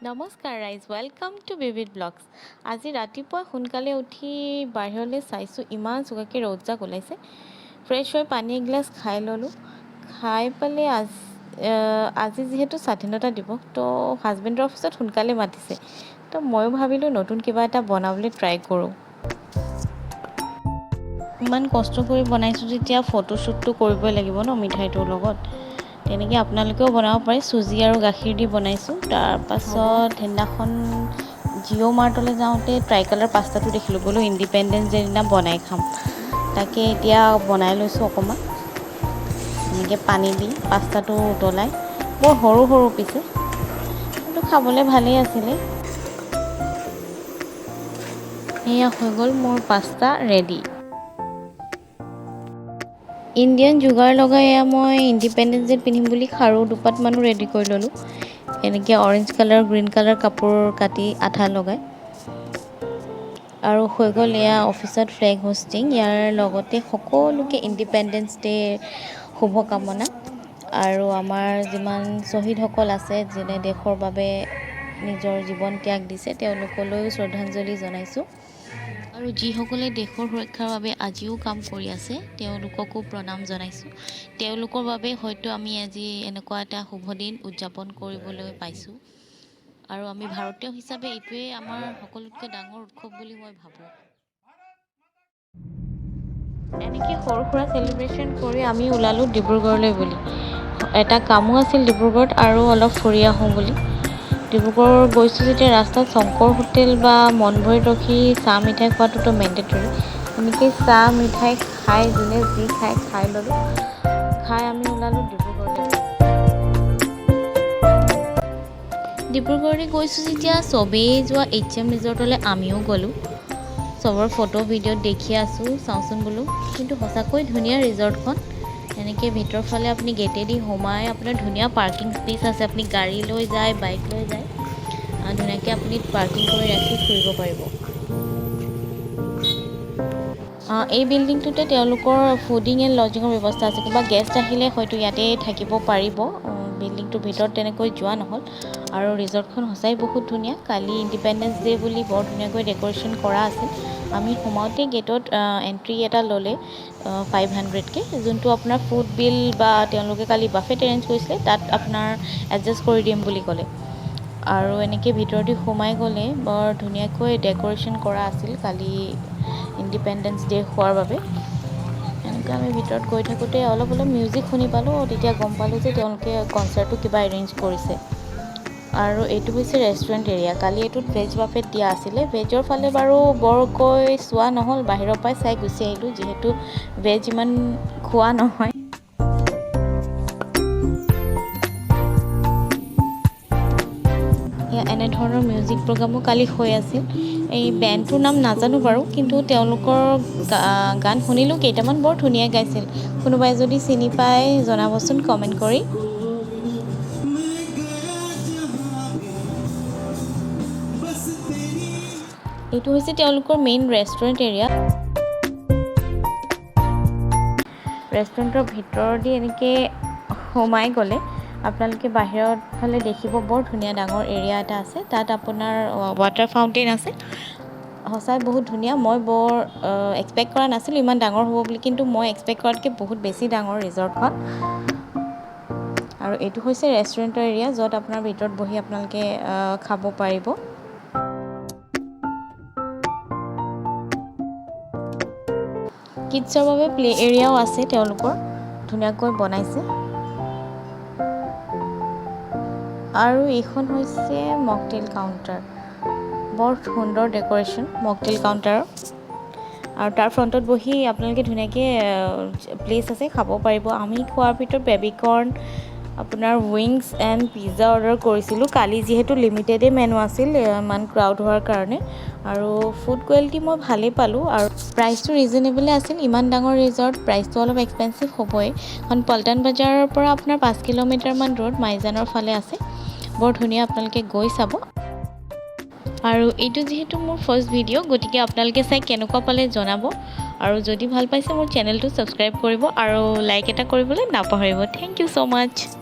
Namaskar Raiz, welcome to Vivid Vlogs. আজি ৰাতিপুৱা সোনকালে উঠি বাহিৰলৈ চাইছোঁ ইমান চোকাকৈ ৰ'দজাক ওলাইছে। ফ্ৰেছ হৈ পানী এগিলাছ খাই ল'লোঁ। খাই পেলাই আজি যিহেতু স্বাধীনতা দিৱস, তো হাজবেণ্ডৰ অফিচত সোনকালে মাতিছে। তো ময়ো ভাবিলোঁ নতুন কিবা এটা বনাবলৈ ট্ৰাই কৰোঁ। ইমান কষ্ট কৰি বনাইছোঁ যেতিয়া ফটোশ্বুটটো কৰিবই লাগিব ন মিঠাইটোৰ লগত। তেনেকৈ আপোনালোকেও বনাব পাৰে। চুজি আৰু গাখীৰ দি বনাইছোঁ। তাৰপাছত সেইদিনাখন জিঅ' মাৰ্টলৈ যাওঁতে ট্ৰাই কালাৰ পাস্তাটো দেখিলোঁ, বোলো ইণ্ডিপেণ্ডেঞ্চ ডে দিনা বনাই খাম। তাকে এতিয়া বনাই লৈছোঁ অকণমান। এনেকৈ পানী দি পাস্তাটো উতলাই, বৰ সৰু সৰু পিছে, কিন্তু খাবলৈ ভালেই আছিলে। এয়া হৈ গ'ল মোৰ পাস্তা ৰেডি। ইণ্ডিয়ান যোগাৰ লগাই এয়া মই ইণ্ডিপেণ্ডেঞ্চ ডেত পিন্ধিম বুলি খাৰু দুপাতমানো ৰেডি কৰি ল'লোঁ। এনেকৈ অৰেঞ্জ কালাৰ গ্ৰীণ কালাৰ কাপোৰ কাটি আঠা লগাই। আৰু হৈ গ'ল এয়া অফিচত ফ্লেগ হোষ্টিং। ইয়াৰ লগতে সকলোকে ইণ্ডিপেণ্ডেঞ্চ ডে'ৰ শুভকামনা। আৰু আমাৰ যিমান শ্বহীদসকল আছে, যোনে দেশৰ বাবে নিজৰ জীৱন ত্যাগ দিছে, তেওঁলোকলৈও শ্ৰদ্ধাঞ্জলি জনাইছোঁ। আৰু যিসকলে দেশৰ সুৰক্ষাৰ বাবে আজিও কাম কৰি আছে, তেওঁলোককো প্ৰণাম জনাইছোঁ। তেওঁলোকৰ বাবে হয়তো আমি আজি এনেকুৱা এটা শুভ দিন উদযাপন কৰিবলৈ পাইছোঁ। আৰু আমি ভাৰতীয় হিচাপে এইটোৱেই আমাৰ সকলোতকৈ ডাঙৰ উৎসৱ বুলি মই ভাবোঁ। এনেকৈ সৰু সুৰা চেলিব্ৰেশ্যন কৰি আমি ওলালোঁ ডিব্ৰুগড়লৈ বুলি। এটা কামো আছিল ডিব্ৰুগড়ত আৰু অলপ ফুৰি আহোঁ বুলি। ডিব্ৰুগড় গৈছোঁ যেতিয়া ৰাস্তাত শংকৰ হোটেল বা মনভৰিত ৰখি চাহ মিঠাই খোৱাটোতো মেণ্ডেটৰী। এনেকৈ চাহ মিঠাই খাই যোনে যি খাই ল'লোঁ। খাই আমি ওলালোঁ ডিব্ৰুগড়লৈ। ডিব্ৰুগড়লৈ গৈছোঁ যেতিয়া চবেই যোৱা HM ৰিজৰ্টলৈ আমিও গ'লোঁ। চবৰ ফটো ভিডিঅ'ত দেখি আছোঁ, চাওঁচোন বোলো। কিন্তু সঁচাকৈ ধুনীয়া ৰিজৰ্টখন। এনেকৈ ভিতৰৰ ফালে আপুনি গেটেদি সোমাই আপোনাৰ ধুনীয়া পাৰ্কিং স্পেচ আছে। আপুনি গাড়ী লৈ যায়, বাইক লৈ যায়, ধুনীয়াকৈ আপুনি পাৰ্কিং কৰি ৰাখি ফুৰিব পাৰিব। এই বিল্ডিংটোতে তেওঁলোকৰ ফুডিং এণ্ড লজিঙৰ ব্যৱস্থা আছে। কিবা গেষ্ট আহিলে হয়তো ইয়াতে থাকিব পাৰিব। বিল্ডিংটোৰ ভিতৰত তেনেকৈ যোৱা নহ'ল। আৰু ৰিজৰ্টখন সঁচাই বহুত ধুনীয়া। কালি ইণ্ডিপেণ্ডেঞ্চ ডে' বুলি বৰ ধুনীয়াকৈ ডেক'ৰেশ্যন কৰা আছিল। আমি সোমাওঁতে গেটত এণ্ট্ৰি এটা ল'লে 500কৈ, যোনটো আপোনাৰ ফুড বিল বা তেওঁলোকে কালি বাফেট এৰেঞ্জ কৰিছিলে, তাত আপোনাৰ এডজাষ্ট কৰি দিম বুলি ক'লে। আৰু এনেকৈ ভিতৰদি সোমাই গ'লে বৰ ধুনীয়াকৈ ডেক'ৰেশ্যন কৰা আছিল কালি ইণ্ডিপেণ্ডেঞ্চ ডে' হোৱাৰ বাবে। এনেকৈ আমি ভিতৰত গৈ থাকোঁতে অলপ মিউজিক শুনি পালোঁ। তেতিয়া গম পালোঁ যে তেওঁলোকে কনচাৰ্টটো কিবা এৰেঞ্জ কৰিছে। আৰু এইটো হৈছে ৰেষ্টুৰেণ্ট এৰিয়া। কালি এইটোত ভেজ বাফেট দিয়া আছিলে। ভেজৰ ফালে বাৰু বৰকৈ চোৱা নহ'ল, বাহিৰৰ পৰাই চাই গুচি আহিলোঁ, যিহেতু ভেজ ইমান খোৱা নহয়। এনেধৰণৰ মিউজিক প্ৰগ্ৰামো কালি হৈ আছিল। এই বেণ্ডটোৰ নাম নাজানো বাৰু, কিন্তু তেওঁলোকৰ গান শুনিলোঁ, কেইটামান বৰ ধুনীয়া গাইছিল। কোনোবাই যদি চিনি পায় জনাবচোন কমেণ্ট কৰি। এইটো হৈছে তেওঁলোকৰ মেইন ৰেষ্টুৰেণ্ট এৰিয়া। ৰেষ্টুৰেণ্টৰ ভিতৰেদি এনেকৈ সোমাই গ'লে আপোনালোকে বাহিৰৰ ফালে দেখিব বৰ ধুনীয়া ডাঙৰ এৰিয়া এটা আছে। তাত আপোনাৰ ৱাটাৰ ফাউণ্টেইন আছে। সঁচাই বহুত ধুনীয়া। মই বৰ এক্সপেক্ট কৰা নাছিলোঁ ইমান ডাঙৰ হ'ব বুলি, কিন্তু মই এক্সপেক্ট কৰাতকৈ বহুত বেছি ডাঙৰ ৰিজৰ্টখন। আৰু এইটো হৈছে ৰেষ্টুৰেণ্টৰ এৰিয়া, য'ত আপোনাৰ ভিতৰত বহি আপোনালোকে খাব পাৰিব। কিডছৰ বাবে প্লে এৰিয়াও আছে, তেওঁলোকৰ ধুনীয়াকৈ বনাইছে। আৰু এইখন হৈছে মকটেইল কাউণ্টাৰ। বৰ সুন্দৰ ডেক'ৰেশ্যন মকটেইল কাউণ্টাৰৰ। আৰু তাৰ ফ্ৰণ্টত বহি আপোনালোকে ধুনীয়াকৈ প্লেচ আছে, খাব পাৰিব। আমি খোৱাৰ ভিতৰত বেবিকৰ্ণ, আপোনাৰ উইংছ এণ্ড পিজ্জা অৰ্ডাৰ কৰিছিলোঁ। কালি যিহেতু লিমিটেডেই মেনু আছিল, ইমান ক্ৰাউড হোৱাৰ কাৰণে। আৰু ফুড কোৱালিটি মই ভালেই পালোঁ, আৰু প্ৰাইচটো ৰিজনেবলে আছিল। ইমান ডাঙৰ ৰিজৰ্ট, প্ৰাইচটো অলপ এক্সপেঞ্চিভ হ'বই। এখন পল্টন বজাৰৰ পৰা আপোনাৰ 5 কিলোমিটাৰমান দূৰত মাইজানৰ ফালে আছে। বৰ ধুনীয়া, আপোনালোকে গৈ চাব। আৰু এইটো যিহেতু মোৰ ফাৰ্ষ্ট ভিডিঅ', গতিকে আপোনালোকে চাই কেনেকুৱা পালে জনাব। আৰু যদি ভাল পাইছে মোৰ চেনেলটো ছাবস্ক্ৰাইব কৰিব আৰু লাইক এটা কৰিবলৈ নাপাহৰিব। Thank you so' much.